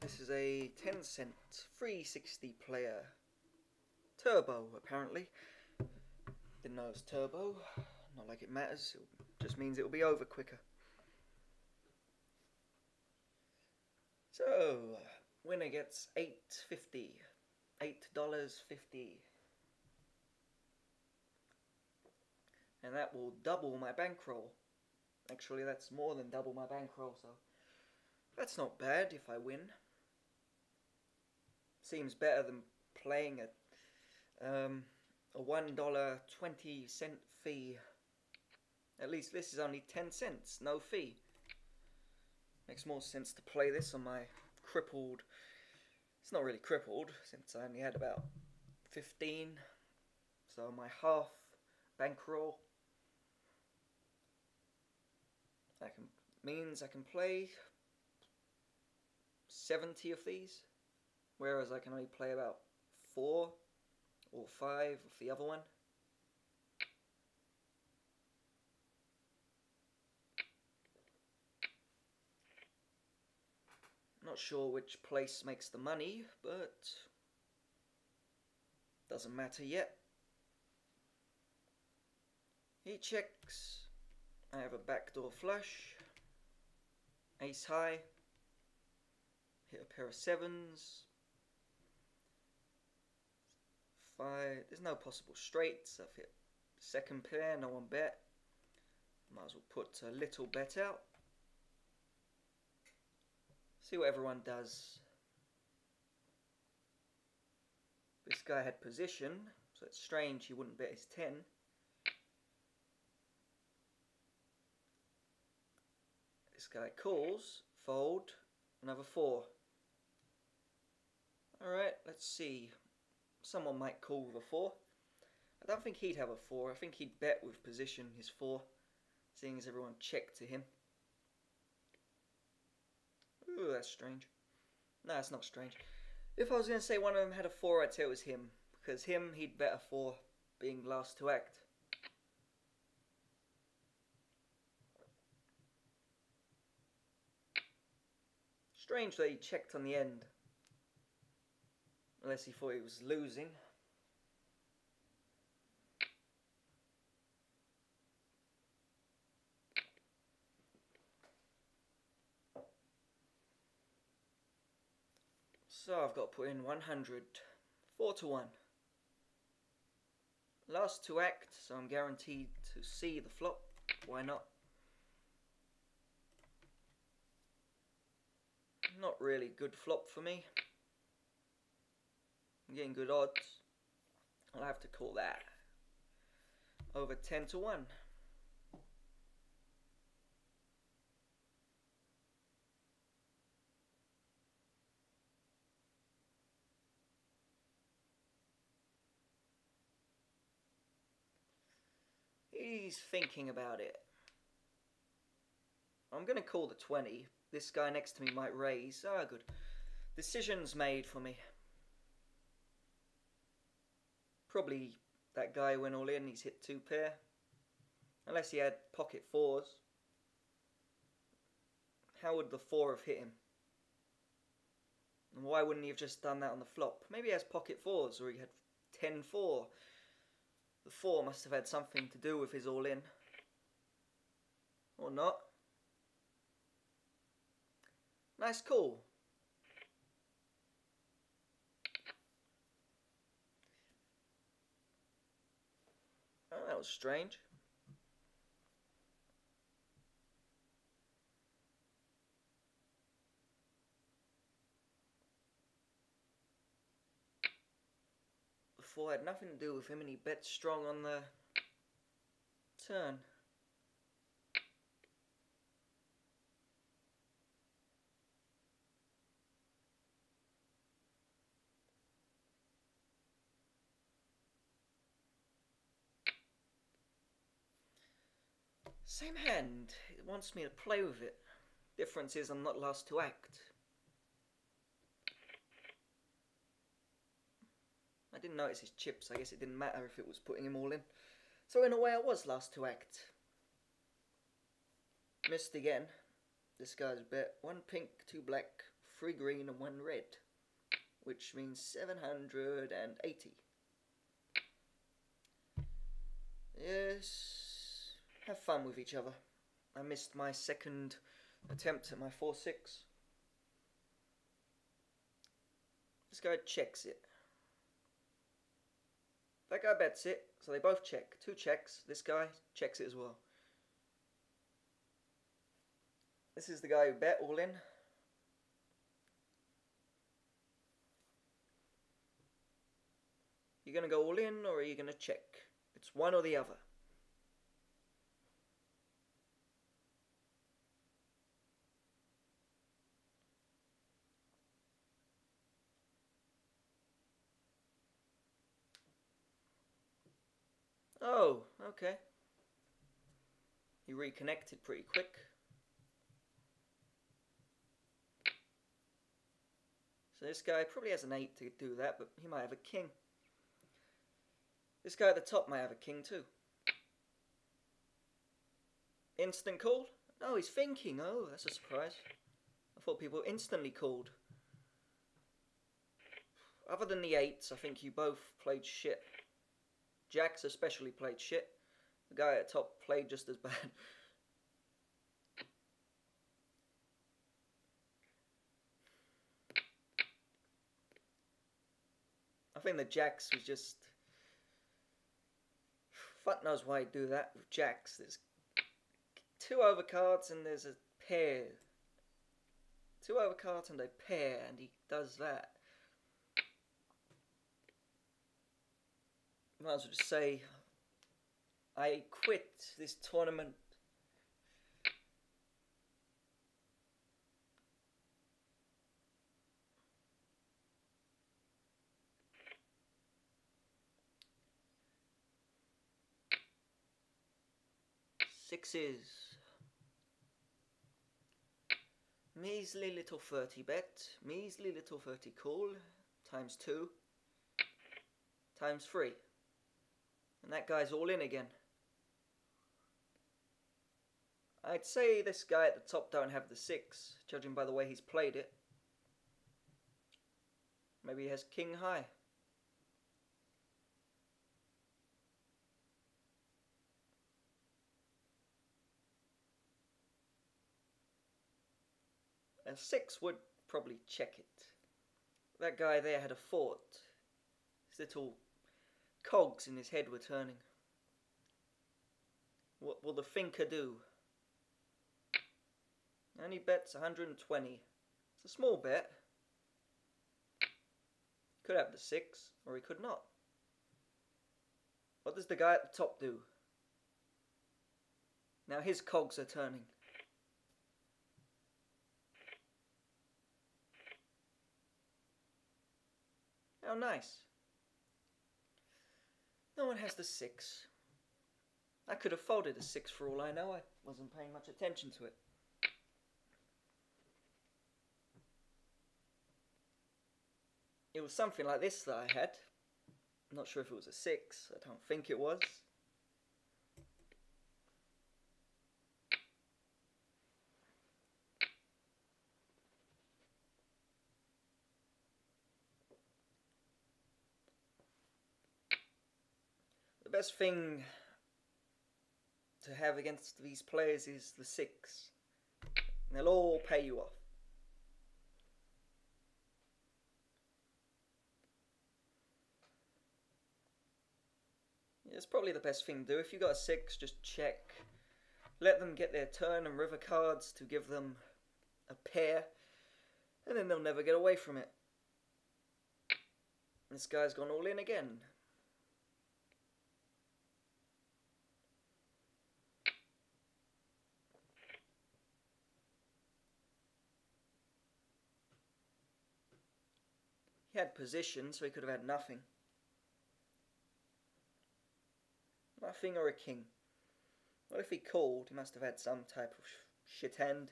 This is a 10-cent 360 player. Turbo, apparently. Didn't know it was turbo. Not like it matters. It just means it will be over quicker. So, winner gets $8.50. $8.50. And that will double my bankroll. Actually, that's more than double my bankroll, so that's not bad if I win. Seems better than playing at a $1.20 fee. At least this is only 10 cents, no fee. Makes more sense to play this on my crippled... It's not really crippled, since I only had about 15. So my half bankroll means I can play 70 of these, whereas I can only play about 4 or 5 of the other one. Not sure which place makes the money, but doesn't matter yet. He checks. I have a backdoor flush. Ace high. Hit a pair of 7s. 5. There's no possible straights. I've hit second pair, no one bet. Might as well put a little bet out. See what everyone does. This guy had position, so it's strange he wouldn't bet his 10. This guy calls, fold, another 4. Alright, let's see. Someone might call with a 4. I don't think he'd have a 4. I think he'd bet with position his 4, seeing as everyone checked to him. Ooh, that's strange. No, it's not strange. If I was going to say one of them had a 4, I'd say it was him. Because him, he'd bet a 4, being last to act. Strange that he checked on the end. Unless he thought he was losing. So I've got to put in 100. 4 to 1. Last to act, so I'm guaranteed to see the flop. Why not? Not really good flop for me. I'm getting good odds. I'll have to call that. Over 10 to 1. He's thinking about it. I'm going to call the 20. This guy next to me might raise. Ah, good. Decision's made for me. Probably that guy went all in. He's hit 2 pair. Unless he had pocket 4s. How would the 4 have hit him? And why wouldn't he have just done that on the flop? Maybe he has pocket 4s, or he had 10-4. The 4 must have had something to do with his all-in. Or not. Nice call. Oh, that was strange. The 4 had nothing to do with him, and he bet strong on the turn. Same hand. It wants me to play with it. Difference is I'm not last to act. I didn't notice his chips. I guess it didn't matter if it was putting him all in. So in a way I was last to act. Missed again. This guy's bet 1 pink, 2 black, 3 green and 1 red, which means 780. Yes, have fun with each other. I missed my second attempt at my 4-6. This guy checks it. That guy bets it, so they both check. 2 checks. This guy checks it as well. This is the guy who bet all in. You're going to go all in, or are you going to check? It's one or the other. Oh, okay. He reconnected pretty quick. So this guy probably has an 8 to do that, but he might have a king. This guy at the top might have a king too. Instant call? No, he's thinking. Oh, that's a surprise. I thought people instantly called. Other than the 8s, I think you both played shit. Jacks especially played shit. The guy at top played just as bad. I think the Jacks was just... Fuck knows why he'd do that with Jacks. There's 2 overcards and there's a pair. 2 overcards and a pair, and he does that. Might as well just say, I quit this tournament. Sixes. Measly little 30 bet. Measly little 30 call. Times 2. Times 3. And that guy's all in again. I'd say this guy at the top don't have the 6, judging by the way he's played it. Maybe he has king high. A 6 would probably check it. That guy there had a fort. His little cogs in his head were turning. What will the thinker do? And he bets 120. It's a small bet. Could have the 6, or he could not. What does the guy at the top do? Now his cogs are turning. How nice. No one has the 6. I could have folded a 6 for all I know. I wasn't paying much attention to it. It was something like this that I had. I'm not sure if it was a 6. I don't think it was. The best thing to have against these players is the 6. And they'll all pay you off. It's probably the best thing to do. If you got a 6, just check. Let them get their turn and river cards to give them a pair. And then they'll never get away from it. This guy's gone all in again. He had position, so he could have had nothing. Nothing or a king. What if he called? He must have had some type of shit hand.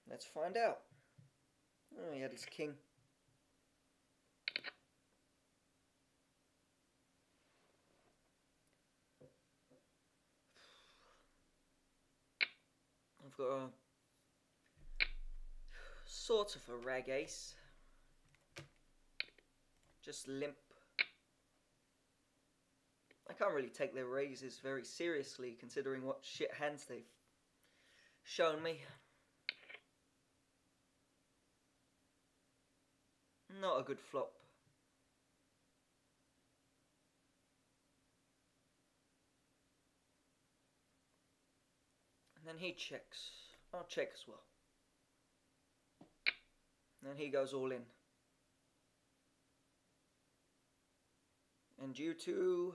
Let's find out. Oh, he had his king. got a sort of a rag ace. Just limp. I can't really take their raises very seriously considering what shit hands they've shown me. Not a good flop. And then he checks. I'll check as well. And then he goes all in. And due to